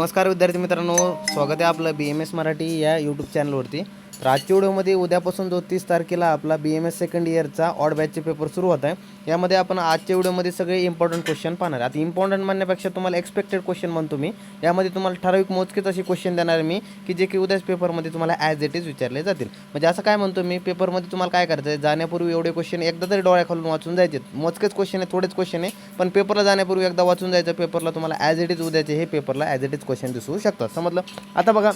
नमस्कार विद्यार्थी मित्रांनो, स्वागत आहे आपलं BMS मराठी या यूट्यूब चॅनलवरती। तर आजच्या व्हिडिओमध्ये उद्यापासून जो 30 तारखेला आपला BMS सेकंड इयरचा ऑड बॅचचे पेपर सुरू होत आहे, यामध्ये आपण आजच्या व्हिडिओमध्ये सगळे इम्पॉर्टंट क्वेश्चन पाहणार। आता इम्पॉर्टंट म्हणण्यापेक्षा तुम्हाला एक्सपेक्टेड क्वेश्चन म्हणतो मी। यामध्ये तुम्हाला ठराविक मोजकेच असे क्वेश्चन देणार मी की जे की उद्याच पेपरमध्ये तुम्हाला ॲज इट इज विचारले जातील। म्हणजे असं काय म्हणतो मी, पेपरमध्ये तुम्हाला काय करायचं आहे, जाण्यापूर्वी एवढे क्वेश्चन एकदा तरी डोळ्याखालून वाचून जायचे। मोजकेच क्वेश्चन आहे, थोडेच क्वेश्चन आहे, पण पेपरला जाण्यापूर्वी एकदा वाचून जायचं। पेपरला तुम्हाला ॲज इट इज उद्याचे हे पेपरला ॲज इट इज क्वेश्चन दिसू शकतात, समजलं। आता बघा,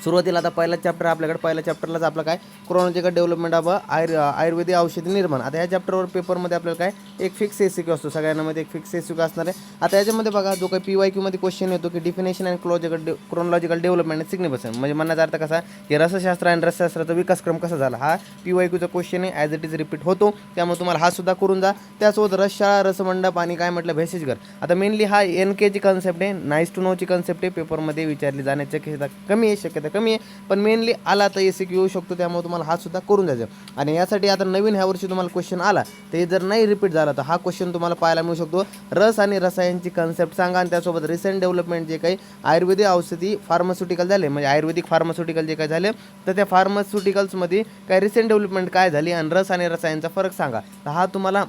सुरुवातीला आता पहिला चॅप्टर आपल्याकडे, पहिल्या चॅप्टरलाच आपलं काय क्रोनॉलॉजिकल डेव्हलपमेंट ऑफ आयुर्वेदिक औषधी निर्माण। आता ह्या चॅप्टरवर पेपरमध्ये आपल्याला काय एक फिक्स एसीक्यू असतो, सगळ्यांमध्ये एक फिक्स एसीक्यू असणार आहे। आता याच्यामध्ये बघा, जो काही PYQ मध्ये क्वेश्चन येतो की definition and chronological development significance, म्हणजे म्हणण्याचा अर्थ कसा की रसशास्त्र आणि रसशास्त्राचा विकासक्रम कसा झाला, हा PYQचा क्वेश्चन आहे, ॲज इट इज रिपीट होतो। त्यामुळे तुम्हाला हा सुद्धा करून जा। त्यासोबत रसशाळा, रसमंडप आणि काय म्हटलं भेषजघर। आता मेनली हा NKची कन्सेप्ट आहे, नाईस टू नोची कन्सेप्ट आहे, पेपरमध्ये विचारली जाण्याची शक्यता कमी आहे, पण मेनली आला तर एसीक्यू येऊ शकतो। त्यामुळे तुम्हाला हा सुद्धा करून जायचं। आणि यासाठी आता नवीन ह्या वर्षी तुम्हाला क्वेश्चन आला तर हे जर नाही रिपीट झाला तर हा क्वेश्चन तुम्हाला पाहायला मिळू शकतो, रस आणि रसायनची कन्सेप्ट सांगा आणि त्यासोबत रिसेंट डेव्हलपमेंट जे काही आयुर्वेदिक औषधी फार्मास्युटिकल झाले, म्हणजे आयुर्वेदिक फार्मास्युटिकल जे काही झाले, तर त्या फार्मास्युटिकल्समध्ये काय रिसेंट डेव्हलपमेंट काय झाली आणि रस आणि रसायनचा फरक सांगा। तर हा तुम्हाला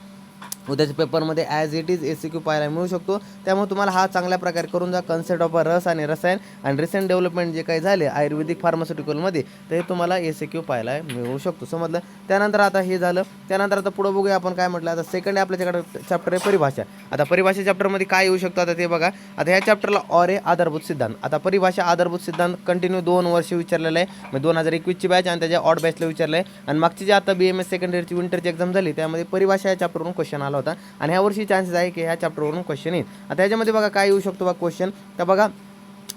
उद्याच्या पेपरमध्ये ॲज इट इज एसीक्यू पाहायला मिळू शकतो। त्यामुळे तुम्हाला हा चांगल्या प्रकारे करून जा। कन्सेप्ट ऑफ रस आणि रसायन आणि रिसेंट डेव्हलपमेंट जे काही झाले आयुर्वेदिक फार्मास्युटिकलमध्ये, तर हे तुम्हाला एसीक्यू पाहायला मिळू शकतो, समजलं। त्यानंतर आता हे झालं, त्यानंतर आता पुढे बघूया आपण काय म्हटलं। आता सेकंड आपल्याकडे चॅप्टर आहे परिभाषा। आता परिभाषा चॅप्टरमध्ये काय येऊ शकतो आता ते बघा। आता ह्या चॅप्टरला आहे आधारभूत सिद्धांत। आता परिभाषा आधारभूत सिद्धांत कंटिन्यू 2 वर्ष विचारलेलं आहे, म्हणजे 2021ची बॅच आणि त्याच्या ऑड बॅचला विचारलं आहे। आणि मागची जे आता BMS सेकंड इयरची विंटरची एक्झाम झाली त्यामध्ये परिभाषा या चॅप्टरवरून क्वेश्चन आला होता आणि ह्या वर्षी चान्सेस आहे की ह्या चॅप्टरवरून क्वेश्चन येईल। आता ह्याच्यामध्ये बघा काय येऊ शकतो बघा क्वेश्चन। तर बघा,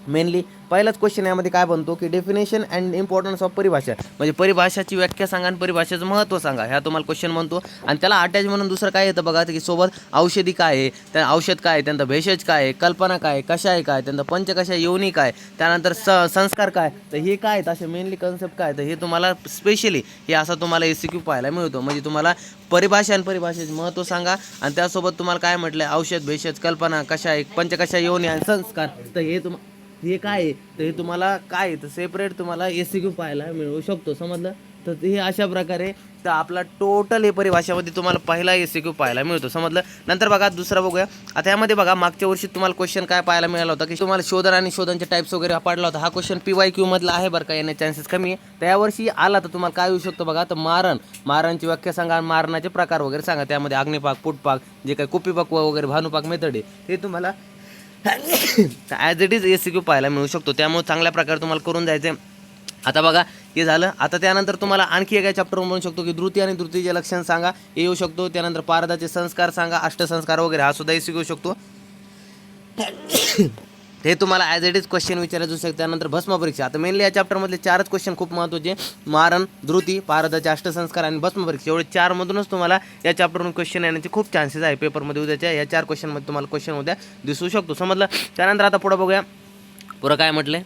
मेनली पहिलाच क्वेश्चन यामध्ये काय बनतो की डेफिनेशन अँड इम्पॉर्टन्स ऑफ परिभाषा, म्हणजे परिभाषाची व्याख्या सांगा आणि परिभाषेचं महत्त्व सांगा, ह्या तुम्हाला क्वेश्चन म्हणतो। आणि त्याला अटॅच म्हणून दुसरं काय येतं बघा, की सोबत औषधी काय आहे, त्या औषध काय आहे, त्यांचा भेषज काय आहे, कल्पना काय, कशा आहे काय, त्यांचा पंचकशा योनी काय, त्यानंतर संस्कार काय, तर हे काय आहेत असे मेनली कन्सेप्ट काय, तर हे तुम्हाला स्पेशली हे असं तुम्हाला एसीक्यू पाहायला मिळतो। म्हणजे तुम्हाला परिभाषा आणि परिभाषेचे महत्त्व सांगा आणि त्यासोबत तुम्हाला काय म्हटलं, औषध, भेषज, कल्पना, कशा आहे, पंचकशा योनी आणि संस्कार, तर हे काय आहे, तर हे तुम्हाला काय आहे तर सेपरेट तुम्हाला एसीक्यू पाहायला मिळू शकतो, समजलं। तर हे अशा प्रकारे तर आपला टोटल हे परिभाषामध्ये तुम्हाला पहिला एसीक्यू पाहायला मिळतो, समजलं। नंतर बघा दुसरा बघूया। आता यामध्ये बघा, मागच्या वर्षी तुम्हाला क्वेश्चन काय पाहायला मिळाला होता की तुम्हाला शोधन आणि शोधनचे टाइप्स वगैरे पडला होता। हा क्वेश्चन PYQ मधला आहे बरं का, येण्याचे चान्सेस कमी आहे। तर यावर्षी आला तर तुम्हाला काय येऊ शकतो बघा, तर मारणची व्याख्या सांगा, मारणाचे प्रकार वगैरे सांगा, त्यामध्ये अग्निपाक, पुटपाक, जे काही कुपीपाक वगैरे भानुपाक मेथड आहे हे तुम्हाला ॲज इट इज एसीक्यू पाहायला मिळू शकतो। त्यामुळे चांगल्या प्रकारे तुम्हाला करून जायचं आहे। आता बघा हे झालं। आता त्यानंतर तुम्हाला आणखी एका चॅप्टर म्हणू शकतो की द्रुती आणि द्रुतीचे लक्षण सांगा, हे येऊ शकतो। त्यानंतर पारदाचे संस्कार सांगा, अष्टसंस्कार वगैरे हा सुद्धा एसीक्यू येऊ शकतो। हे तुम्हाला ॲज इट इज क्वेश्चन विचारायचं असू शकतं। त्यानंतर भस्म परीक्षा। आता मेनली या चॅप्टरमधले 4च क्वेश्चन खूप महत्त्वाचे, मारण, द्रुती, पारदाचे अष्टसंस्कार आणि भस्म परीक्षा, एवढे 4 मधूनच तुम्हाला या चॅप्टरवरून क्वेश्चन येण्याचे खूप चान्सेस आहे पेपरमध्ये उद्याच्या। या 4 क्वेश्चनमध्ये तुम्हाला क्वेश्चन उद्या दिसू शकतो, समजलं। त्यानंतर आता पुढे बघूया, पुढं काय म्हटलं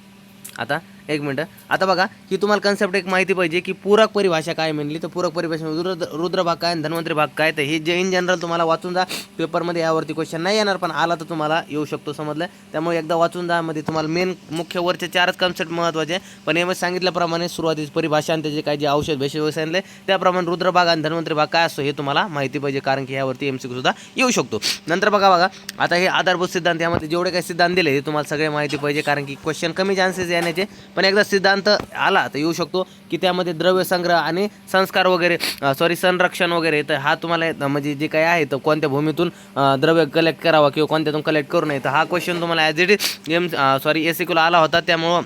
आता एक मिनटं। आता बघा की तुम्हाला कन्सेप्ट एक माहिती पाहिजे की पूरक परिभाषा काय म्हणली, तर पूरक परिभाषा रुद्र भाग काय आणि धन्वंतरी भाग काय, तर हे जे इन जनरल तुम्हाला वाचून जा। पेपरमध्ये यावरती क्वेश्चन नाही येणार, पण आला तर तुम्हाला येऊ शकतो, समजलं। त्यामुळे एकदा वाचून जा। मध्ये तुम्हाला मेन मुख्य वरचे 4च कन्सेप्ट महत्त्वाचे, पण यामध्ये सांगितल्याप्रमाणे सुरुवातीची परिभाषा आणि त्याचे काय जे औषध भेषज सांगितले त्याप्रमाणे रुद्र भाग आणि धन्वंतरी भाग काय असतो हे तुम्हाला माहिती पाहिजे, कारण की यावरती MCQ सुद्धा येऊ शकतो। नंतर बघा आता हे आधारभूत सिद्धांत, यामध्ये जेवढे काही सिद्धांत दिले हे तुम्हाला सगळे माहिती पाहिजे, कारण की क्वेश्चन कमी चान्सेस येण्याचे, पण एकदा सिद्धांत आला तर येऊ शकतो की त्यामध्ये द्रव्य संग्रह आणि संस्कार वगैरे संरक्षण वगैरे, तर हा तुम्हाला म्हणजे जे काही आहे तर कोणत्या भूमीतून द्रव्य कलेक्ट करावा किंवा कोणत्यातून कलेक्ट करू नये, तर हा क्वेश्चन तुम्हाला ॲज इट इज एसीक्यूला आला होता। त्यामुळं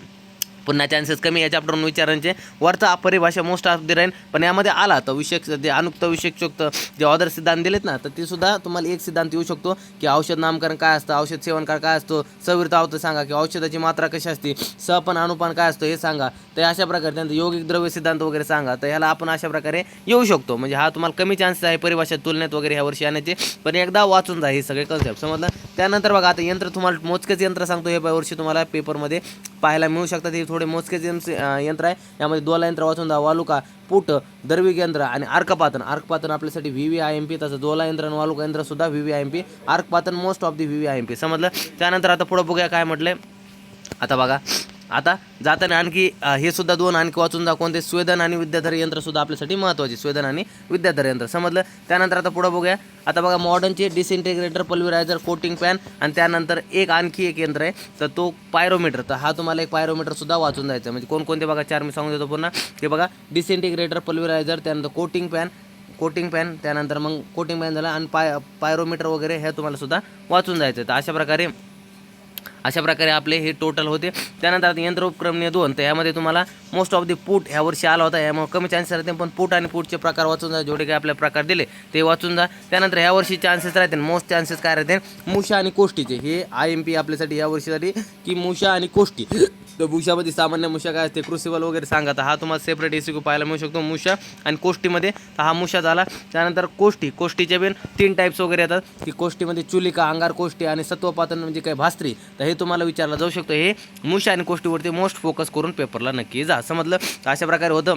पुन्हा चान्सेस कमी या चॅप्टरवरून विचारांचे। वरचा परिभाषा मोस्ट ऑफ द राईन, पण यामध्ये आला तर विषयक जे अनुक्त विषयक जे ऑदर सिद्धांत दिलेत ना, तर ते सुद्धा तुम्हाला एक सिद्धांत येऊ शकतो की औषध नामकरण काय असतं, औषध सेवन काय असतो, सविरता आवतं सांगा, की औषधाची मात्रा कशी असते, सपन अनुपान काय असतं हे सांगा। तर अशा प्रकारे त्यांचं यौगिक द्रव्य सिद्धांत वगैरे सांगा, तर ह्याला आपण अशा प्रकारे येऊ शकतो। म्हणजे हा तुम्हाला कमी चान्सेस आहे परिभाषा तुलनेत वगैरे ह्या वर्षी येण्याचे, पण एकदा वाचून जा हे सगळे कन्सेप्ट, समजलं। त्यानंतर बघा आता यंत्र, तुम्हाला मोजकेच यंत्र सांगतो हे वर्षी तुम्हाला पेपरमध्ये पाहायला मिळू शकतात। हे थोडे मोजकेच यंत्र आहे, यामध्ये दोला यंत्र वाचून जा, वालुका, पुट, दर्विक यंत्र आणि अर्कपातन आपल्यासाठी VVIMP, तसं दोला यंत्र आणि वालुका यंत्र सुद्धा VVIMP, अर्कपातन मोस्ट ऑफ दी VVIMP, समजलं। त्यानंतर आता पुढे बघूया काय म्हटलंय। आता बघा, आता जाताना आणखी हे सुद्धा दोन आणखी वाचून जा, कोणते स्वेदन आणि विद्याधर यंत्रसुद्धा आपल्यासाठी महत्त्वाचे, स्वेदन आणि विद्याधर यंत्र समजलं. त्यानंतर आता पुढं बघूया. आता बघा मॉडर्नचे डिसइंटिग्रेटर, पल्व्हरायझर, कोटिंग पॅन आणि त्यानंतर आणखी एक यंत्र आहे तर तो पायरोमीटर. तर हा तुम्हाला एक पायरोमीटरसुद्धा वाचून जायचं. म्हणजे कोणकोणते बघा 4 मी सांगून देतो पुन्हा. हे बघा डिसइंटिग्रेटर, पल्व्हरायझर, त्यानंतर कोटिंग पॅन त्यानंतर मग कोटिंग पॅन झाला आणि पायरोमीटर वगैरे हे तुम्हाला सुद्धा वाचून जायचं. तर अशा प्रकारे आपले हे टोटल होते. त्यानंतर आता यंत्र उपक्रमणीय 2, तर यामध्ये तुम्हाला मोस्ट ऑफ द पुट ह्या वर्षी आला होता, यामुळे कमी चान्सेस राहते, पण पुट आणि पुटचे प्रकार वाचून जा, जेवढे काही आपल्या प्रकार दिले ते वाचून जा. त्यानंतर ह्या वर्षी चान्सेस राहते, मोस्ट चान्सेस काय राहते, मुशा आणि कोष्टीचे. हे IMP आपल्यासाठी या वर्षीसाठी की मुशा आणि कोष्टी. तर मुशामध्ये सामान्य मुशा काय असते, क्रुसिबल वगैरे सांगा, तर हा तुम्हाला सेपरेट ECQ पाहायला मिळू शकतो. मुशा आणि कोष्टीमध्ये तर हा मुशा झाला. त्यानंतर कोष्टीचे पण 3 टाईप्स वगैरे येतात, की कोष्टीमध्ये चुलिका, अंगार कोष्टी आणि सत्वपातन म्हणजे काय भास्त्री. तर हे तुम्हाला विचारलं जाऊ शकतो. हे मुशा आणि कोष्टीवरती मोस्ट फोकस करून पेपरला नक्की जा, समजलं. अशा प्रकारे होतं.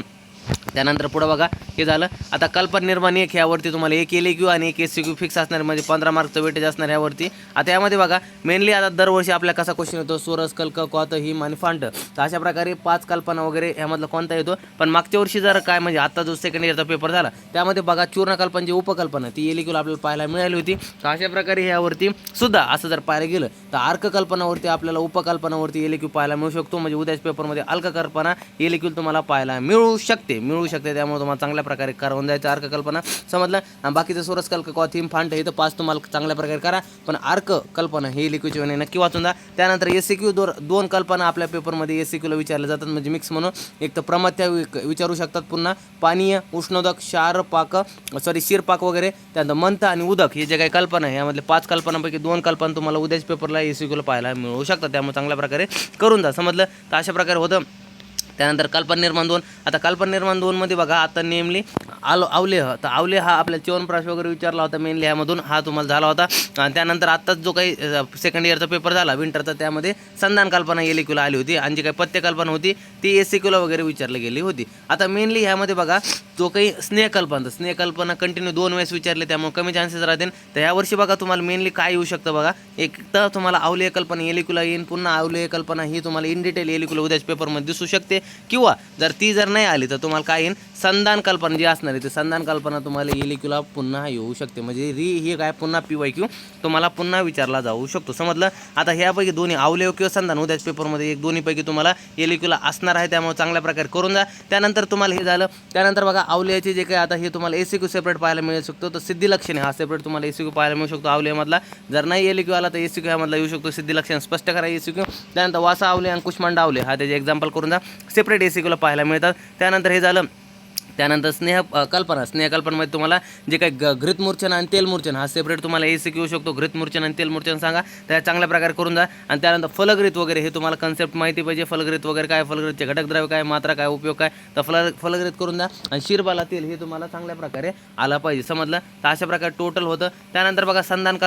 त्यानंतर पुढं बघा हे झालं. आता कल्पना निर्माण 1 ह्यावरती तुम्हाला 1 LAQ आणि 1 SCQ फिक्स असणार, म्हणजे 15 मार्कचं वेटेज असणार ह्यावरती. आता यामध्ये बघा मेनली आता दरवर्षी आपल्या कसा क्वेश्चन येतो, सोरस, कल्क, क्वात, हिम आणि फांट. तर अशा प्रकारे 5 कल्पना वगैरे ह्यामधला कोणता येतो. पण मागच्या वर्षी जर काय म्हणजे आता जो सेकंड इयरचा पेपर झाला त्यामध्ये बघा चूर्ण कल्पना उपकल्पना ती LAQ आपल्याला पाहायला मिळाली होती. तर अशा प्रकारे ह्यावरती सुद्धा असं जर पाहायला गेलं तर अर्क कल्पनावरती आपल्याला उपकल्पनावरती LAQ पाहायला मिळू शकतो. म्हणजे उद्याच्या पेपरमध्ये अल्क कल्पना LAQ तुम्हाला पाहायला मिळू शकते. त्यामुळे तुम्हाला चांगल्या प्रकारे करून जायचं अर्क कल्पना, समजलं. आणि बाकीचं सोरस, कल्क, क्वात, हिम, फांट हे तर 5 तुम्हाला चांगल्या प्रकारे करा, पण अर्क कल्पना हे LAQची वेळी नक्की वाचून जा. त्यानंतर SCQ 2 कल्पना आपल्या पेपरमध्ये SCQला विचारल्या जातात, म्हणजे मिक्स म्हणून. एक तर प्रमथ्या विचारू शकतात, पुन्हा पानीय, उष्णोदक, शिरपाक वगैरे. त्यानंतर मंथ आणि उदक हे जे काही कल्पना आहे यामधले 5 कल्पनांपैकी 2 कल्पना तुम्हाला उद्याच्या पेपरला SCQला पाहायला मिळू शकतात. त्यामुळे चांगल्या प्रकारे करून जा, समजलं. तर अशा प्रकारे होतं. त्यानंतर कल्पना निर्माण 2. आता कल्पना निर्माण 2 मध्ये बघा आता नेमली अवलेह. तर अवलेह हा आपल्याला च्यवनप्राश वगैरे विचारला होता मेनली ह्यामधून, हा तुम्हाला झाला होता. आणि त्यानंतर आत्ताच जो काही सेकंड इयरचा पेपर झाला विंटरचा, त्यामध्ये संधान कल्पना LAQला आली होती आणि जी काही पथ्य कल्पना होती ती SCQला वगैरे विचारली गेली होती. आता मेनली ह्यामध्ये बघा जो काही स्नेह कल्पना कंटिन्यू 2 वेळेस विचारले, त्यामुळे कमी चान्सेस राहतील. तर यावर्षी बघा तुम्हाला मेनली काय येऊ शकतं बघा, एक तर तुम्हाला अवलेह कल्पना LAQला येईल, पुन्हा अवलेह कल्पना ही तुम्हाला इन डिटेल LAQला उद्याच्या पेपरमध्ये दिसू शकते. किंवा जर नाही आली तर तुम्हाला काय येईल, संधान कल्पना जी असणार आहे ते संधान कल्पना तुम्हाला LAQला पुन्हा येऊ शकते. म्हणजे ही काय पुन्हा PYQ तुम्हाला पुन्हा विचारला जाऊ शकतो, समजलं. आता ह्यापैकी दोन्ही अवलेह किंवा संधान उद्याच्या पेपरमध्ये एक दोन्हीपैकी तुम्हाला LAQला असणार आहे, त्यामुळे चांगल्या प्रकारे करून जा. त्यानंतर तुम्हाला हे झालं. त्यानंतर बघा अवलेहचे जे काही आता हे तुम्हाला SCQ सेपरेट पाहायला मिळू शकतो. तर सिद्धिलक्षणे हा सेपरेट तुम्हाला SCQ पाहायला मिळू शकतो अवलेहमधला. जर नाही LAQ आला तर SCQ ह्यामधला येऊ शकतो. सिद्धिलक्षण स्पष्ट करा SCQ. त्यानंतर वासा अवलेह आणि कुष्मांडा अवलेह हा त्याचे एक्झाम्पल करून जा, सेपरेट SCQला पाहायला मिळतात. त्यानंतर हे झालं. त्यानंतर स्नेह कल्पनामध्ये तुम्हाला जे काही घृतमूर्छन आणि तेलमूर्छन हा सेपरेट तुम्हाला SCQ येऊ शकतो. घृतमूर्छन आणि तेलमूर्छन सांगा, त्या चांगल्या प्रकारे करून जा. आणि त्यानंतर फलग्रित वगैरे हे तुम्हाला कन्सेप्ट माहिती पाहिजे. फलग्रित वगैरे काय, फलग्रितचे घटकद्रव्य काय, मात्रा काय, उपयोग काय, तर फलग्रित करून जा. आणि शिरबाला तेल हे तुम्हाला चांगल्या प्रकारे आला पाहिजे, समजलं. तर अशा प्रकारे टोटल होतं. त्यानंतर बघा संधान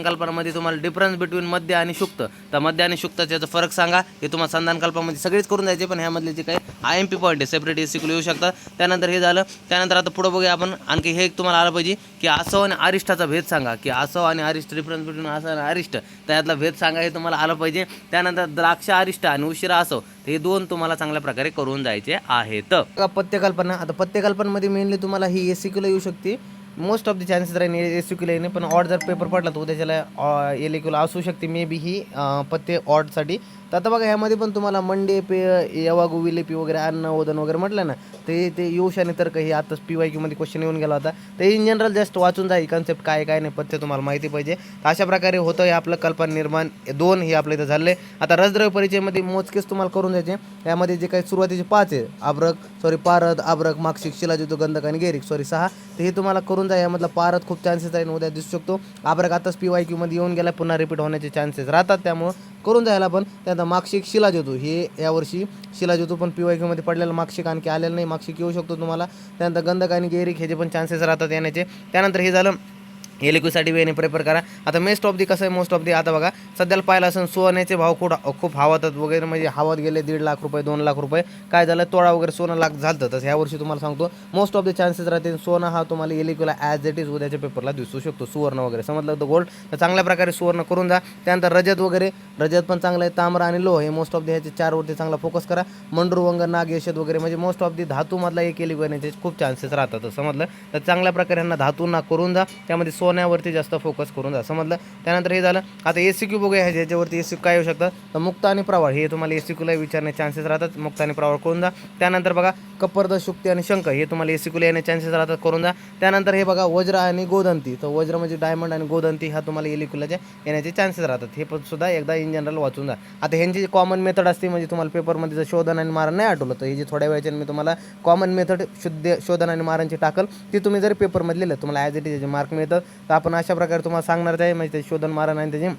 कल्पनामध्ये तुम्हाला डिफरन्स बिटवीन मध्य आणि शुक्त, तर मध्य आणि शुक्ताचा फरक सांगा. हे तुम्हाला संधान कल्पनामध्ये सगळेच करून द्यायचे, पण ह्यामधले जे काही IMP पॉईंट आहे सेपरेट SCQ येऊ शकतात. त्यानंतर हे झालं. त्यानंतर आता पुढे बघूया आपण आणखी हे तुम्हाला आलं पाहिजे की आसव आणि अरिष्टाचा भेद सांगा, की आसव आणि अरिष्ट, डिफरन्स बिटवीन आसव आणि अरिष्ट, त्यातला भेद सांगा, हे तुम्हाला आलं पाहिजे. त्यानंतर द्राक्ष अरिष्ट आणि उशिरा आसव, हे 2 तुम्हाला चांगल्या प्रकारे करून जायचे आहेत. पथ्यकल्पना. आता पथ्यकल्पनामध्ये मेनली तुम्हाला ही SCQला येऊ शकते. मोस्ट ऑफ द चान्सेस राहील SCQला येणे, पण ऑड जर पेपर पडला तर उद्याच्याला LAQला असू शकते मे बी ही पथ्य ऑडसाठी. तर आता बघा ह्यामध्ये पण तुम्हाला मंडे पे यवागु विलेपी वगैरे अन्न ओदन वगैरे म्हटलं ना, ते योश आणि तर्क हे आताच PYQमध्ये क्वेश्चन येऊन गेला होता. तर इन जनरल जस्ट वाचून जाईल कन्सेप्ट काय नाही पथ्य तुम्हाला माहिती पाहिजे. तर अशा प्रकारे होतं हे आपलं कल्पना निर्माण 2 हे आपलं इथं झालं आहे. आता रसद्रव्य परिचयमध्ये मोजकेच तुम्हाला करून द्यायचे. यामध्ये जे काही सुरुवातीचे 5 आहे पारद, आब्रक, माक्षिक, शिलाजितू, गंधक आणि गेरिक 6, तर हे तुम्हाला करून जा. यामधला पारद खूप चान्सेस आहे उद्या दिसू शकतो. आब्रक आताच PYQमध्ये येऊन गेला, पुन्हा रिपीट होण्याचे चान्सेस राहतात, त्यामुळं करून जायला. पण त्यानंतर माक्षिक, शिलाज्योतू हे यावर्षी शिलाज्योतू पण PYQमध्ये पडलेलं, माक्षिक आणखी आलेलं नाही, माक्षिक येऊ शकतो तुम्हाला. त्यानंतर गंधक आणि गेरिक हे जे पण चान्सेस राहतात येण्याचे. त्यानंतर हे झालं. एलिक्यूसाठी वेळेने प्रेफर करा. आता मोस्ट ऑफ दी कसं आहे, मोस्ट ऑफ दी आता बघा सध्याला पाहिलं असेल सोन्याचे भाव खूप हवातात वगैरे, म्हणजे हवात गेले 1.5 लाख रुपये 2 लाख रुपये, काय झालं तोळा वगैरे सोनं लाख झालं. तसं ह्या वर्षी तुम्हाला सांगतो मोस्ट ऑफ द चान्सेस राहतील सोनं हा तुम्हाला एलिक्यूला ॲज इट इज उद्याच्या पेपरला दिसू शकतो. सुवर्ण वगैरे समजलं तर गोल्ड तर चांगल्या प्रकारे सुवर्ण करून जा. त्यानंतर रजत वगैरे, रजत पण चांगलं आहे. तांबरा आणि लोह हे मोस्ट ऑफ द ह्याचे 4वरती चांगला फोकस करा. मंडूरवंग, नाग, यशद वगैरे म्हणजे मोस्ट ऑफ दी धातूमधला एक एलिक्यू येण्याचे खूप चान्सेस राहतात. समजलं तर चांगल्या प्रकारे यांना धातूंना करून जा. त्यामध्ये सोन्यावरती जास्त फोकस करून जा. समजलं. त्यानंतर हे झालं. आता एसीक्यू बघूया ह्याच्यावरती एसीक्यू काय येऊ शकतात तर मुक्त आणि प्रवाळ हे तुम्हाला एसीक्यूला विचारण्याचे चान्सेस राहतात. मुक्त आणि प्रवाळ करून जा. त्यानंतर बघा कपर्द, शुक्ती आणि शंख हे तुम्हाला एसीक्यूला येण्याचे चान्सेस राहतात, करून जा. त्यानंतर हे बघा वज्र आणि गोदंती, तर वज्र म्हणजे डायमंड आणि गोदंती हा तुम्हाला एलिक्यूलाच्या येण्याचे चान्सेस राहतात. हे पण सुद्धा एकदा इन जनरल वाचून जा. आता ह्यांची कॉमन मेथड असते, म्हणजे तुम्हाला पेपरमध्ये जर शोधन आणि मारण नाही आठवलं तर हे जे थोड्या वेळाच्या मी तुम्हाला कॉमन मेथड शोधन आणि मारणची टाकल ती तुम्ही जरी पेपरमध्ये लिहिलं तुम्हाला ॲज इट इज मार्क मिळतात. तर आपण अशा प्रकारे तुम्हाला सांगणार आहे, म्हणजे ते शोधन मारण आणि त्याचे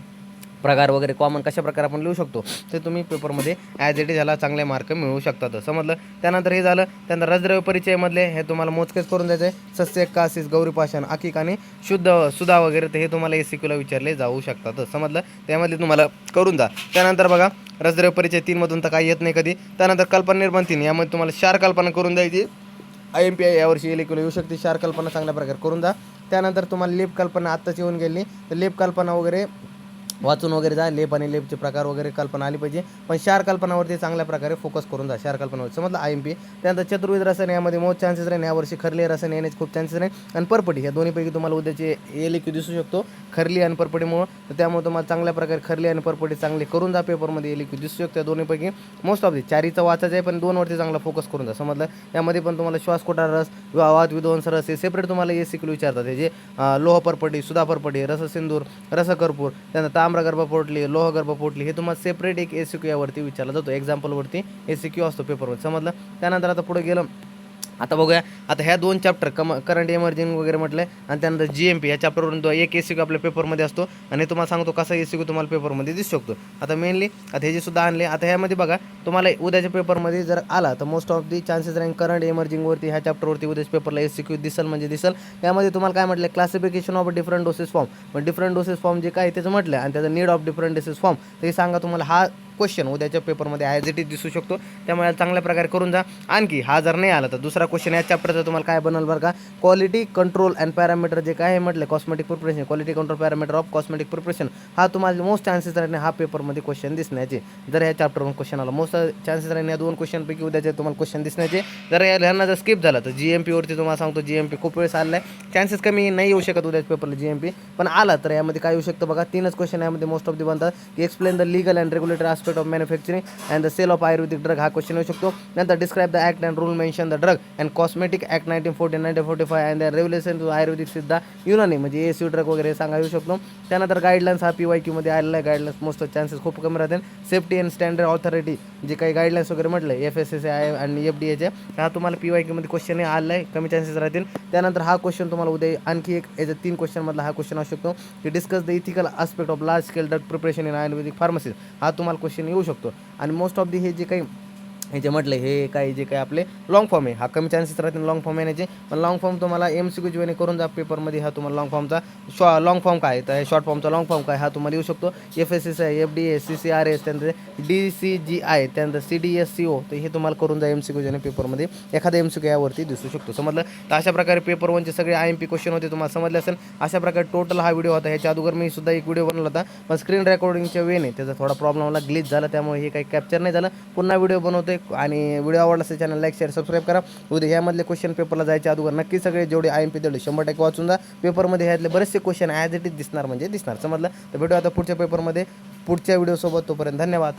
प्रकार वगैरे कॉमन कशा प्रकारे आपण लिहू शकतो ते तुम्ही पेपरमध्ये ॲज इट इज ह्याला चांगले मार्क मिळू शकतात. समजलं. त्यानंतर हे झालं. त्यानंतर रजद्रव्य परिचयमधले हे तुम्हाला मोजकेच करून द्यायचं आहे. सस्य, कासिस, गौरीपाषाण, अकिक आणि सुधा वगैरे तर हे तुम्हाला एसीक्यूला विचारले जाऊ शकतात. समजलं. त्यामध्ये तुम्हाला करून जा. त्यानंतर बघा रजद्रव्य परिचय 3मधून तर काही येत नाही कधी. त्यानंतर कल्पना निर्माण 3 यामध्ये तुम्हाला 4 कल्पना करून द्यायची. IMPI यावर्षी एलिक्यूला येऊ शकते. 4 कल्पना चांगल्या प्रकारे करून जा. त्यानंतर तुम्हाला लेप कल्पना आत्ताच येऊन गेली तर लेप कल्पना वगैरे वाचून वगैरे जा. लेप आणि लेपचे प्रकार वगैरे कल्पना आली पाहिजे, पण 4 कल्पनावरती चांगल्या प्रकारे फोकस करून जा. 4 कल्पनावर समजलं. IMP. त्यानंतर चतुर्विध रसायन यामध्ये मोस्ट चान्सेस राहील यावर्षी. खरली रसायन येण्याचे खूप चान्सेस राहील. आणि परपटी ह्या दोन्हीपैकी तुम्हाला उद्याचे एलिक्यू दिसू शकतो, खरली आणि परपटीमुळं. तर त्यामुळे तुम्हाला चांगल्या प्रकारे खरली आणि परपटी चांगले करून जा. पेपरमध्ये एलिक्यू दिसू शकतो. दोन्हीपैकी मोस्ट ऑफ दी 4चा वाचायचं आहे, पण 2वरती चांगला फोकस करून जा. समजलं. यामध्ये पण तुम्हाला श्वासकोटार रस, वाद विध्वंस रस हे सेपरेट तुम्हाला एसीक्यू विचारतात. हे जे लोह परपटी, सुधा परपटी, रससिंदूर, रसकर्पूर, त्यानंतर ताम्रगर्भ पोटली, लोहगर्भ पोटली हे तुम्हाला सेपरेट एक एसीक्यू यावरती विचारला जातो. एक्झाम्पलवरती एसीक्यू असतो पेपरमध्ये. समजलं. त्यानंतर आता पुढे गेलं. आता बघूया. आता ह्या 2 चॅप्टर करंट इमर्जिंग वगैरे म्हटलं आहे, आणि त्यानंतर GMP या चॅप्टरवरून एक एसीक्यू आपल्या पेपरमध्ये असतो, आणि तुम्हाला सांगतो कसा एसीक्यू तुम्हाला पेपरमध्ये दिसू शकतो. आता मेनली आता हे जे सुद्धा आणले. आता ह्यामध्ये बघा तुम्हाला उद्याच्या पेपरमध्ये जर आला तर मोस्ट ऑफ दी चान्सेस राहील करंट इमर्जिंगवरती ह्या चॅप्टरवरती उद्याच्या पेपरला एसीक्यू दिसल म्हणजे दिसल. यामध्ये तुम्हाला काय म्हटलं classification of different doses form, पण डिफरंट डोसेस फॉर्म जे काय त्याचं म्हटलं आणि त्याचं need of different doses form ते सांगा. तुम्हाला हा क्वेश्चन उद्याच्या पेपरमध्ये ॲज इट इज दिसू शकतो, त्यामुळे चांगल्या प्रकारे करून जा. आणखी हा जर नाही आला तर दुसरा क्वेश्चन या चॅप्टरचा तुम्हाला काय बनल बरं का, क्वालिटी कंट्रोल अँड पॅरामीटर जे काय म्हटलं cosmetic preparation, quality control parameter of cosmetic preparation हा तुम्हाला मोस्ट चान्सेस राहणे हा पेपरमध्ये क्वेश्चन दिसण्याचे. जर या चॅप्टरवरून क्वेश्चन आला मोस्ट चान्सेस राहणे या 2 क्वेश्चनपैकी उद्याचे तुम्हाला क्वेश्चन दिसण्याचे. जर ह्यांना जर स्किप झाला तर GMPवरती तुम्हाला सांगतो GMP खूप वेळेस आला आहे. चान्सेस कमी नाही येऊ शकत उद्याच्या पेपरला GMP, पण आला तर यामध्ये काय येऊ शकतं बघा. 3च क्वेश्चन यामध्ये मोस्ट ऑफ दी बनतात की explain the legal and regulatory aspect of manufacturing and the sale of Ayurvedic drug हा क्वेश्चन येऊ शकतो. नंतर describe the act and rule mention the drug and cosmetic act 1940 1945 and the regulation to Ayurvedic Siddha Unani म्हणजे ACU drug वगैरे सांगा येऊ शकतो. त्यानंतर गाईडलाईन्स हा PYQ मध्ये आलेला आहे. गाईडलाईन्स मोस्ट चान्सेस खूप कमी राहतील. सेफ्टी अँड स्टँडर्ड ऑथॉरिटी जे काही गाईडलाईन्स वगैरे म्हटलं FSSAI आणि FDAचे हा तुम्हाला PYQ मध्ये क्वेश्चन आलेला आहे, कमी चान्सेस राहतील. त्यानंतर हा क्वेश्चन तुम्हाला उद्या आणखी एक याच्या 3 क्वेश्चनमधला हा क्वेश्चन असू शकतो की discuss the ethical aspect of large scale drug preparation in Ayurvedic pharmacy हा तुम्हाला क्वेश्चन येऊ शकतो. आणि मोस्ट ऑफ दी हे जे काही हे जे म्हटलं हे काही जे काही आपले लॉंग फॉर्म आहे हा कमी चान्सेस राहतील लॉंग फॉर्म येण्याचे, पण लॉंग फॉर्म तुम्हाला MCQ जेणे करून जा पेपरमध्ये. हा तुम्हाला लॉंग फॉर्मचा लॉंग फॉर्म काय तर शॉर्ट फॉर्मचा लॉंग फॉर्म काय हा तुम्हाला येऊ शकतो. FSSAI FDA CCRS त्यानंतर DCGI त्यानंतर CDSCO तर हे तुम्हाला करून जा MCQ जेणे पेपरमध्ये एखादा MCQ यावरती दिसू शकतो. समजलं. तर अशा प्रकारे पेपर 1चे सगळे IMP क्वेश्चन होते तुम्हाला समजले असेल. अशा प्रकारे टोटल हा व्हिडिओ होता. ह्याच्या अगोदर मी सुद्धा एक व्हिडिओ बनवला होता, पण स्क्रीन रेकॉर्डिंगच्या वेळेने त्याचा थोडा प्रॉब्लेम आला, ग्लिच झाला, त्यामुळे हे काही कॅप्चर नाही झालं. पुन्हा व्हिडिओ बनवतोय आणि व्हिडिओ आवडला असेल चॅनल लाईक शेअर सबस्क्राईब करा. उद्या यामधले क्वेश्चन पेपरला जायच्या अगोदर नक्की सगळे जेवढे IMP तेवढे 100% वाचून जा. पेपरमध्ये ह्यातले बरेचसे क्वेश्चन ॲज इट इज दिसणार म्हणजे दिसणार. समजलं. तर भेटू आता पुढच्या पेपरमध्ये पुढच्या व्हिडिओसोबत. तोपर्यंत धन्यवाद.